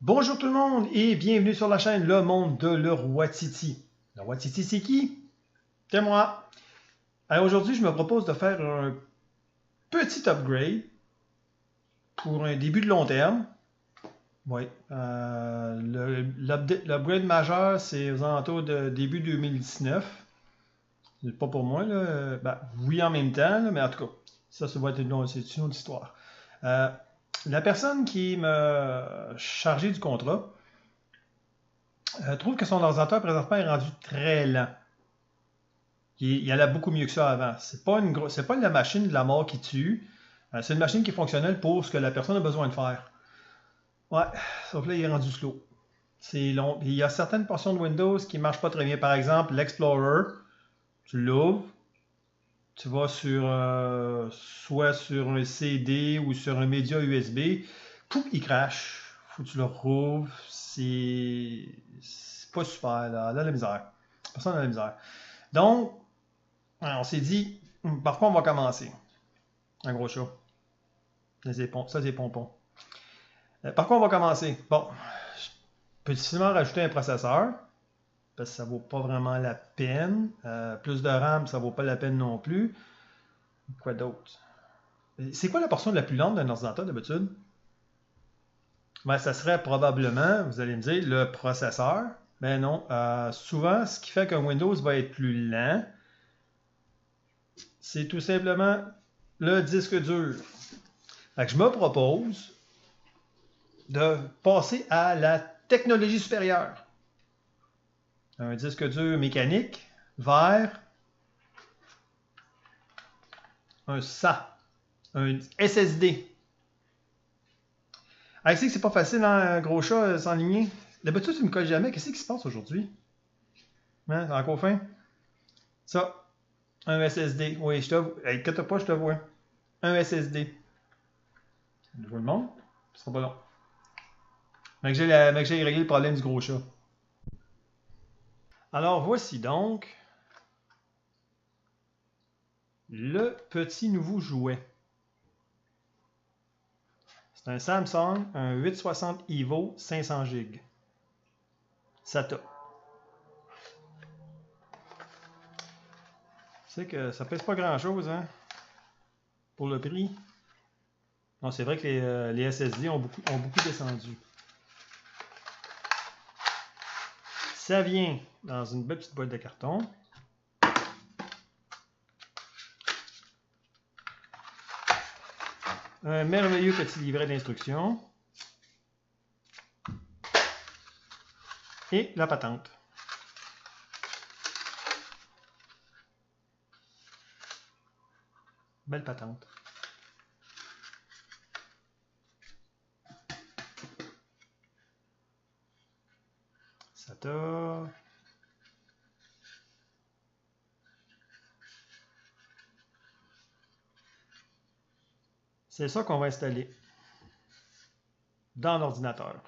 Bonjour tout le monde et bienvenue sur la chaîne Le Monde de le Roi Titi. Le Roi Titi, c'est qui? C'est moi. Alors aujourd'hui, je me propose de faire un petit upgrade pour un début de long terme. Oui. L'upgrade majeur, c'est aux alentours de début 2019. C'est pas pour moi, là. Ben, oui en même temps, là, mais en tout cas, ça va être une autre histoire. La personne qui m'a chargé du contrat trouve que son ordinateur présentement est rendu très lent. Il allait beaucoup mieux que ça avant. C'est pas la machine de la mort qui tue. C'est une machine qui est fonctionnelle pour ce que la personne a besoin de faire. Ouais, sauf là, il est rendu slow. C'est long. Il y a certaines portions de Windows qui ne marchent pas très bien. Par exemple, l'Explorer, tu l'ouvres, tu vas soit sur un CD ou sur un média USB, pouf, il crache. Faut que tu le rouvres. C'est pas super, là. Là, la misère. Personne n'a la misère. Donc, on s'est dit, par quoi on va commencer? Un gros chat. Ça, c'est pompons. Par quoi on va commencer? Bon, je peux difficilement rajouter un processeur, parce que ça vaut pas vraiment la peine. Plus de RAM, ça vaut pas la peine non plus. Quoi d'autre? C'est quoi la portion la plus lente d'un ordinateur d'habitude? Ben, ça serait probablement, vous allez me dire, le processeur. Mais non, souvent, ce qui fait qu'un Windows va être plus lent, c'est tout simplement le disque dur. Fait que je me propose de passer à la technologie supérieure. Un disque dur mécanique vers un SA, un SSD. Ah, tu sais que c'est pas facile, hein, un gros chat s'enligner. D'habitude, tu me colles jamais. Qu'est-ce qui se passe aujourd'hui? Hein, encore fin? Ça, un SSD. Oui, je te vois. Inquiète pas, je te vois. Un SSD. Je vois le monde. Ce sera pas long. Mais que j'ai réglé le problème du gros chat. Alors, voici donc le petit nouveau jouet. C'est un Samsung, un 860 EVO 500 GB. SATA. C'est que ça pèse pas grand chose, hein, pour le prix. Non, c'est vrai que les SSD ont beaucoup descendu. Ça vient dans une belle petite boîte de carton. Un merveilleux petit livret d'instructions. Et la patente. Belle patente. SATA. C'est ça qu'on va installer dans l'ordinateur.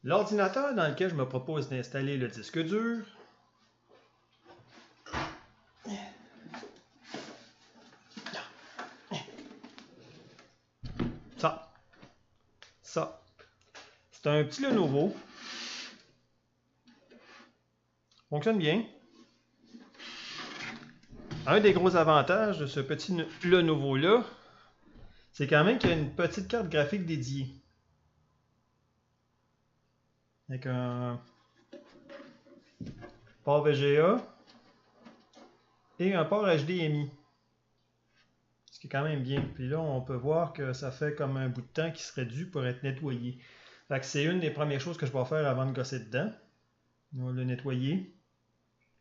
L'ordinateur dans lequel je me propose d'installer le disque dur, ça, c'est un petit Lenovo. Fonctionne bien. Un des gros avantages de ce petit Lenovo-là, c'est quand même qu'il y a une petite carte graphique dédiée. Avec un port VGA et un port HDMI. Ce qui est quand même bien. Puis là, on peut voir que ça fait comme un bout de temps qui serait dû pour être nettoyé. Fait que c'est une des premières choses que je vais faire avant de gosser dedans. On va le nettoyer.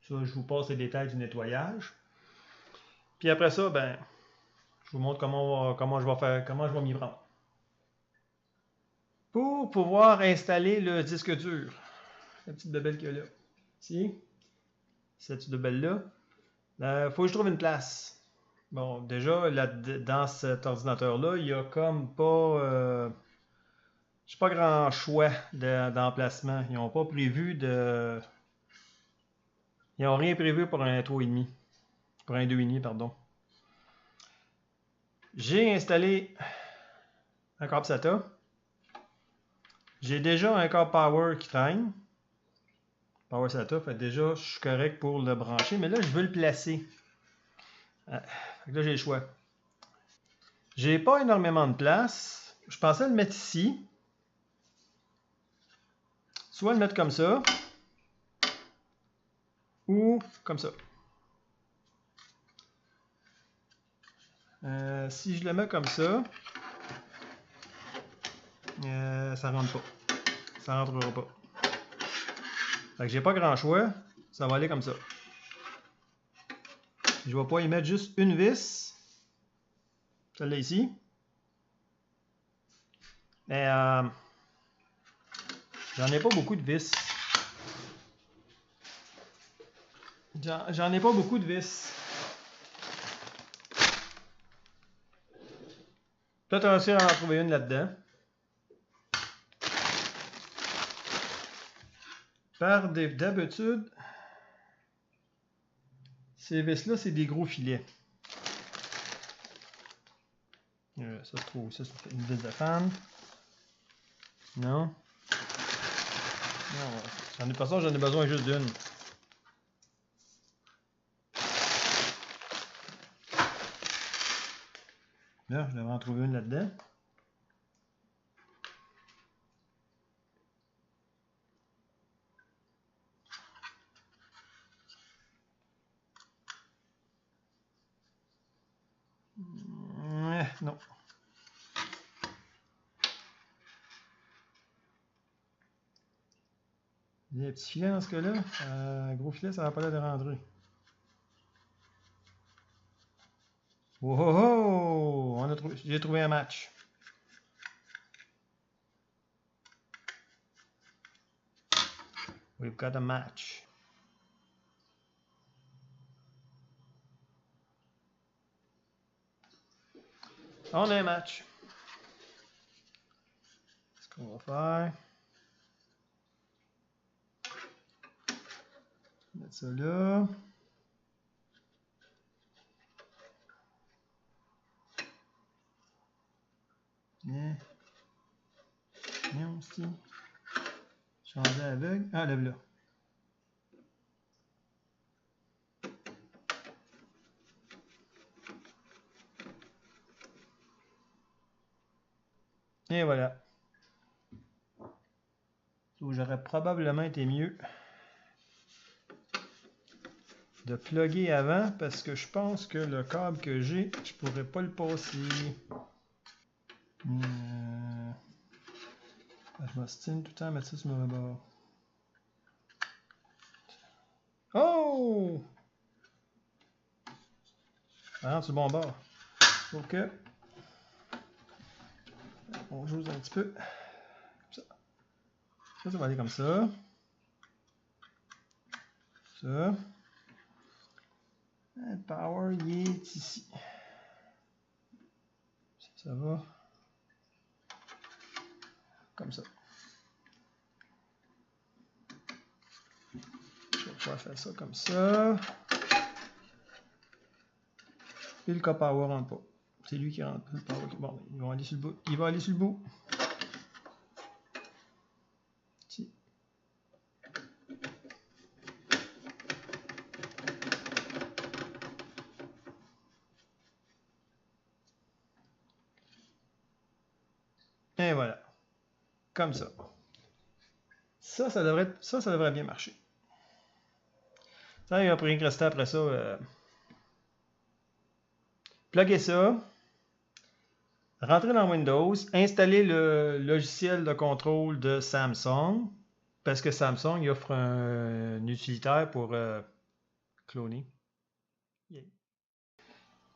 Ça, je vous passe les détails du nettoyage. Puis après ça, ben, je vous montre comment je vais m'y prendre. Pour pouvoir installer le disque dur, la petite bébelle qu'il y a là. Ici, cette petite bébelle-là, il faut que je trouve une place. Bon, déjà, dans cet ordinateur-là, il n'y a comme pas... j'ai pas grand choix d'emplacement. Ils n'ont pas prévu de... Ils n'ont rien prévu pour un 3,5. Pour un 2,5, pardon. J'ai installé un câble SATA. J'ai déjà un câble power qui traîne. Power SATA, fait déjà, je suis correct pour le brancher, mais là, je veux le placer. Fait que là, j'ai le choix. J'ai pas énormément de place. Je pensais le mettre ici. Soit le mettre comme ça, ou comme ça. Si je le mets comme ça, ça rentre pas. Ça rentrera pas. Fait que j'ai pas grand choix. Ça va aller comme ça. Je vais pas y mettre juste une vis. Celle-là ici. Mais j'en ai pas beaucoup de vis. J'en ai pas beaucoup de vis. Peut-être réussir à en trouver une là-dedans. D'habitude, ces vis-là, c'est des gros filets. Ça se trouve, ça c'est une vis de fan. Non. Non. J'en ai pas ça, j'en ai besoin juste d'une. Là, je devrais en trouver une là-dedans. Non. Il y a des petits filets dans ce cas-là. Gros filet, ça va pas l'air de rentrer. Oh oh oh! J'ai trouvé un match. We've got a match. On a un match. Ce qu'on va faire. Mettre ça là. Viens. Viens aussi. Changer aveugle. Ah, lève là. Et voilà. J'aurais probablement été mieux de plugger avant parce que je pense que le câble que j'ai, je pourrais pas le passer. Je m'ostine tout le temps à mettre ça sur mon bord. Oh! Ah, c'est le bon bord. Ok. On joue un petit peu. Comme ça. Ça va aller comme ça. Ça. Le power, il est ici. Ça va. Comme ça. Je vais pouvoir faire ça comme ça. Et le cas power rentre pas. C'est lui qui rentre. Le power. Bon, ils vont aller sur le bout. Il va aller sur le bout. Ici. Et voilà. Comme ça. Ça devrait bien marcher. Ça, il va rien que rester après ça. Plugger ça. Rentrer dans Windows. Installer le logiciel de contrôle de Samsung. Parce que Samsung il offre un utilitaire pour cloner. Yeah.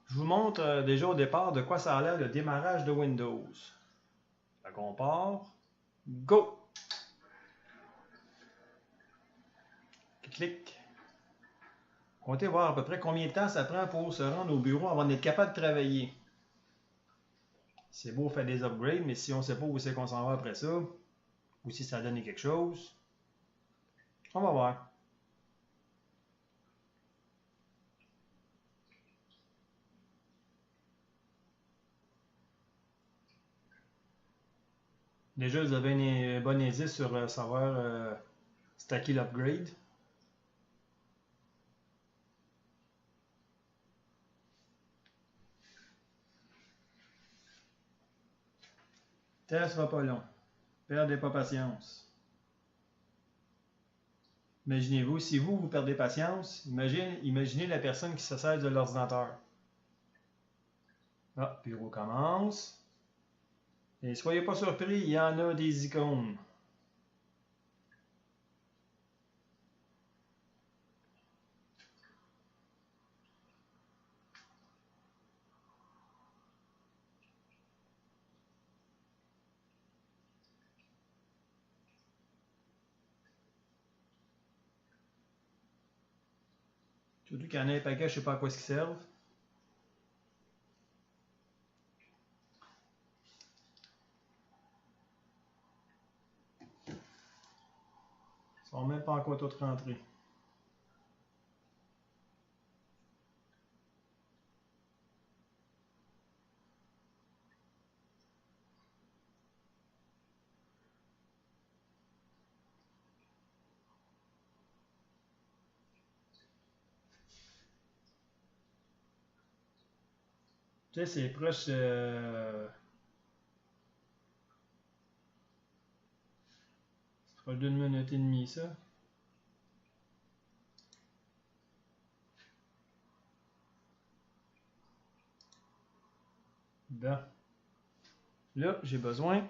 Je vous montre déjà au départ de quoi ça a l'air le démarrage de Windows. Fait qu'on part. Go! Clic. Comptez voir à peu près combien de temps ça prend pour se rendre au bureau avant d'être capable de travailler. C'est beau faire des upgrades, mais si on ne sait pas où c'est qu'on s'en va après ça, ou si ça a donné quelque chose, on va voir. Déjà, vous avez un bon indice sur savoir stacker l'upgrade. Ça sera pas long. Perdez pas patience. Imaginez-vous, si vous perdez patience, imaginez la personne qui se sert de l'ordinateur. Ah, puis on recommence. Et soyez pas surpris, il y en a des icônes. Surtout qu'il y en a un paquet, je ne sais pas à quoi ils servent. Ils ne sont même pas encore toutes rentrées. Tu sais, c'est proche. C'est proche d'une minute et demie, ça. Bon. Là, j'ai besoin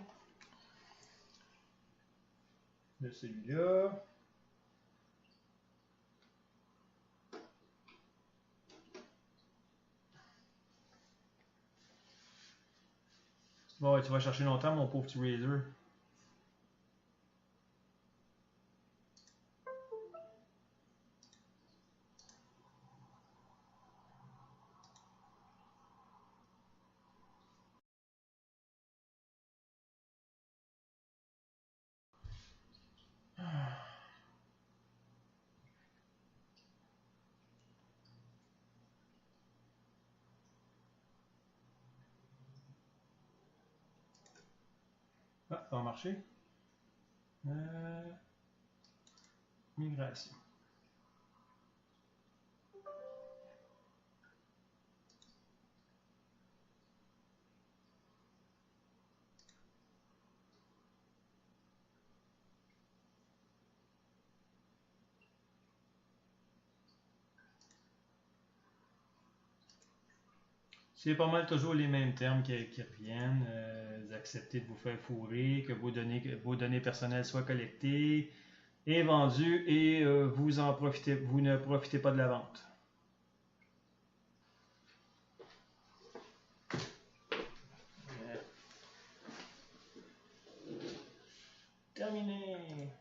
de celui-là. Bon, ouais, tu vas chercher longtemps, mon pauvre petit Razer. Ah, ça va marcher. Migration. C'est pas mal toujours les mêmes termes qui reviennent. Vous acceptez de vous faire fourrer, que vos données personnelles soient collectées et vendues et vous ne profitez pas de la vente. Terminé.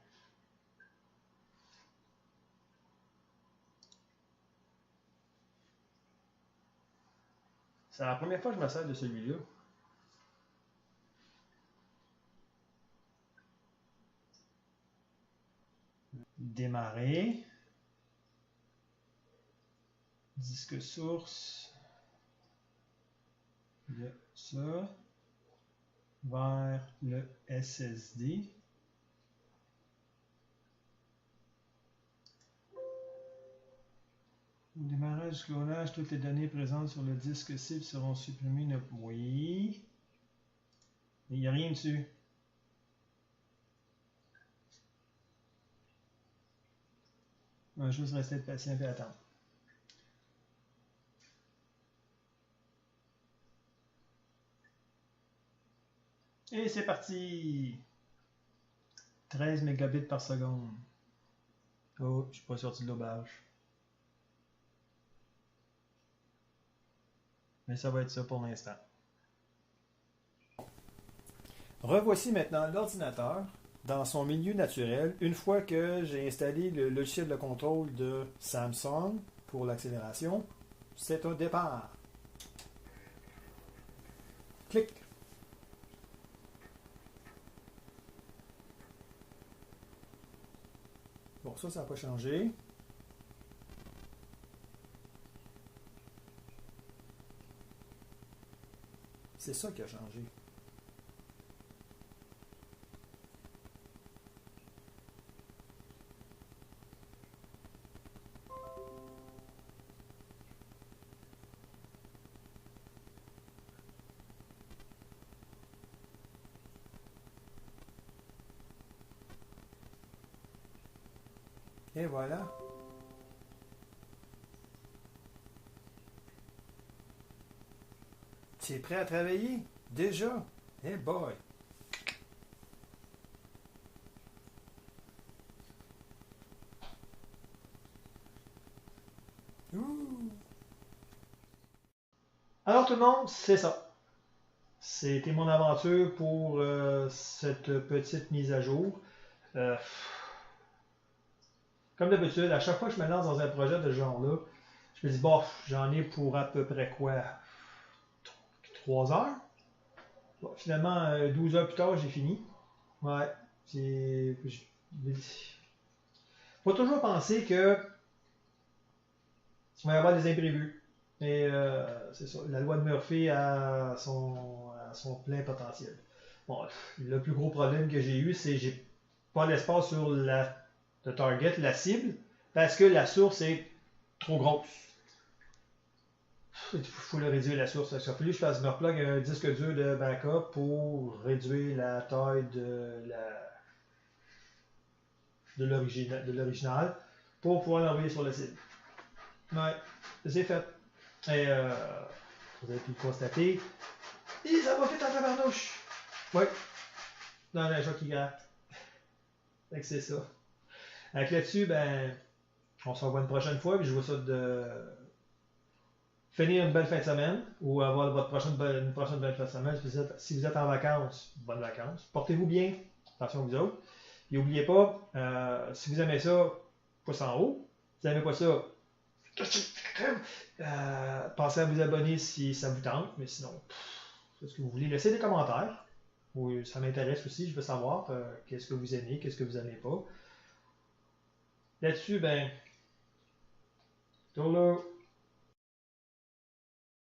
C'est la première fois que je me sers de celui-là. Démarrer. Disque source. De ça. Vers le SSD. Au démarrage du clonage, toutes les données présentes sur le disque cible seront supprimées. Oui. Il n'y a rien dessus. On va juste rester patient et attendre. Et c'est parti! 13 mégabits par seconde. Oh, je ne suis pas sorti de l'auberge. Mais ça va être ça pour l'instant. Revoici maintenant l'ordinateur dans son milieu naturel une fois que j'ai installé le logiciel de contrôle de Samsung pour l'accélération. C'est un départ. Clic. Bon, ça n'a pas changé. C'est ça qui a changé. Et voilà. Tu es prêt à travailler? Déjà? Hey boy! Ouh. Alors tout le monde, c'est ça. C'était mon aventure pour cette petite mise à jour. Euh, Comme d'habitude, à chaque fois que je me lance dans un projet de ce genre-là, je me dis, bon, j'en ai pour à peu près quoi? 3 heures? Bon, finalement, 12 heures plus tard, j'ai fini. Ouais. Il faut toujours penser que il va y avoir des imprévus. Et c'est ça. La loi de Murphy a son plein potentiel. Bon, le plus gros problème que j'ai eu, c'est que j'ai pas d'espace sur le target, la cible, parce que la source est trop grosse. Il faut le réduire la source. Il a fallu que je fasse me replug un disque dur de backup pour réduire la taille de l'original pour pouvoir l'envoyer sur le site. Ouais, c'est fait. Et vous avez pu le constater. Et ça va vite en tabarnouche. Ouais, dans un jeu qui gratte. Fait que c'est ça. Donc là-dessus, ben, on se revoit une prochaine fois, puis je vous souhaite de finir une belle fin de semaine ou avoir une prochaine belle fin de semaine. Si vous êtes en vacances, bonnes vacances. Portez-vous bien. Attention à vous autres. Et n'oubliez pas, si vous aimez ça, pouce en haut. Si vous n'aimez pas ça, pensez à vous abonner si ça vous tente. Mais sinon, c'est ce que vous voulez. Laissez des commentaires. Oui, ça m'intéresse aussi. Je veux savoir qu'est-ce que vous aimez, qu'est-ce que vous n'aimez pas. Là-dessus, ben, tourne